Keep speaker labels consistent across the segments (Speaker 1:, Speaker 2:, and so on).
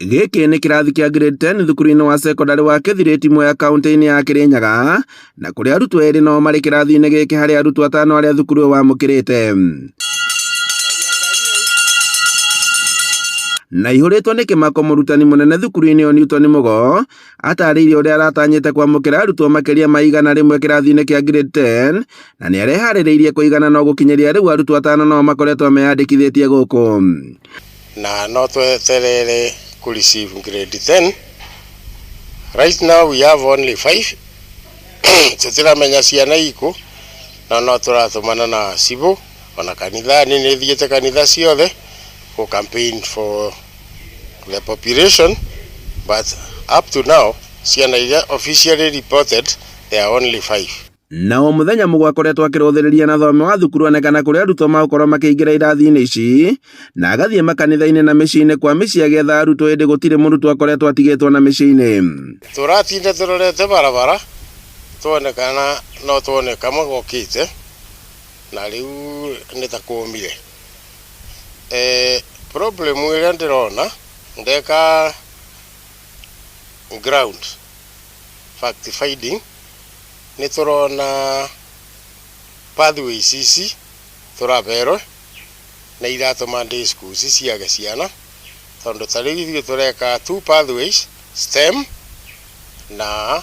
Speaker 1: Gĩkĩ nĩ kĩrathi kĩa grade 10 thukuru-inĩ wa secondary wa Kithirĩti ya kaunti-inĩ ya Kirinyaga, na kũrĩa arutwo erĩ no marĩ kĩrathi-inĩ gĩkĩ harĩ arutwo 5 arĩa thukuru ũyũ wamũkĩrĩte. Na ihũrĩtwo nĩ kĩmako mũrutani mũnene thukuru-inĩ ũyũ Newton Mugo atarĩirie ũrĩa aratanyĩte kwamũkĩra arutwo makĩria ma 100 kĩrathi-inĩ kĩa grade 10, na nĩ areharĩrĩirie kũigana no gũkinyĩria rĩu arutwo 5 no makoretwo meyandĩkithĩtie gũkũ.
Speaker 2: Na no tweterere ku receive grade 10. Right now we have only 5. Tutiramenya ciana iku na no turatumana na cibu ona kanitha nĩ thiĩte kanitha ciothe for campaign for the population, but up to now ciana iria officially reported there are only 5.
Speaker 1: Na o mũthenya Mugo akoretwo akĩrũthĩrĩria na thome wa thukuru onekana kũrĩa arutwo magũkorwo makĩingĩra irathi-inĩ ici, na agathiĩ makanitha-inĩ na mĩciĩ-inĩ kwa mĩciĩ agĩetha arutwo ĩndĩ gũtirĩ mũrutwo akoretwo atigĩtwo na mĩciĩ-inĩ.
Speaker 2: Tũratinda tũrorete barabara tuonekana no tuone kama gokĩte na rĩu nĩ ta kũmire. Problem ĩrĩa ndĩrona ndeka ground fact finding nĩ turona pathways ici turaberwo na iratũma day schools ciage ciana, tondũ ta rĩu ithuĩ tureka 2 pathways STEM na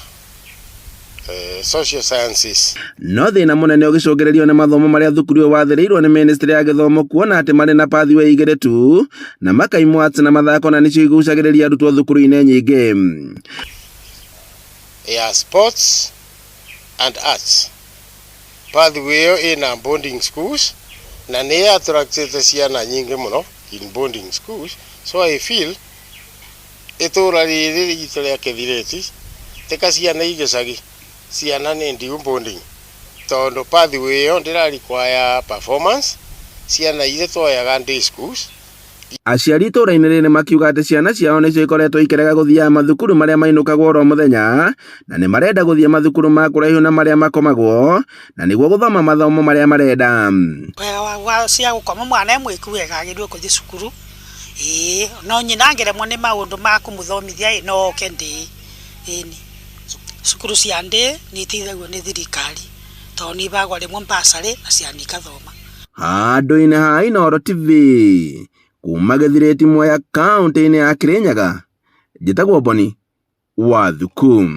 Speaker 2: social sciences.
Speaker 1: No thĩna mũnene ũgĩcũngĩrĩrio nĩ mathomo marĩa thukuru ũyũ wathĩrĩirwo nĩ Ministry ya Gĩthomo kuona atĩ marĩ na pathway 2 tu na makaimwo arts na mathako na nĩcio igucagĩrĩria arutwo thukuru-inĩ nyingĩ.
Speaker 2: Sports and arts pathway ĩyo ĩna boarding schools na nĩ attractĩte ciana nyingĩ mũno in boarding schools, so I feel itũra rĩrĩ ritũ rĩa Kithirĩti teka ciana igĩcagi ciana nĩ ndiu boarding, tondũ pathway ĩyo ndĩra require performance ciana irĩ twoyaga day schools.
Speaker 1: Aciari itũra-inĩ rĩrĩ makiuga atĩ ciana ciao nĩcio ikoretwo ikĩrega gũthiaga mathukuru marĩa mainũkagwo oro mũthenya, na nĩ marenda gũthiĩ mathukuru ma kũraihu na marĩa makomagwo na nĩguo gũthoma mathomo marĩa marenda.
Speaker 3: Wega cia gũkoma mwana mwĩku wega agĩrĩirwo gũthiĩ cukuru, no nyina ngeremwo nĩ maũndũ ma kũmũthomithia no kendi cukuru cia ndĩ nĩ iteithagio nĩ thirikari tondũ nĩ ibagwo rĩmwe mbasarĩ na ciana ikathoma. Handũ-inĩ ha Inooro TV kuma Gĩthirĩti ya kaunti-inĩ ya Kirinyaga, njĩtagwo Boni Wathuku.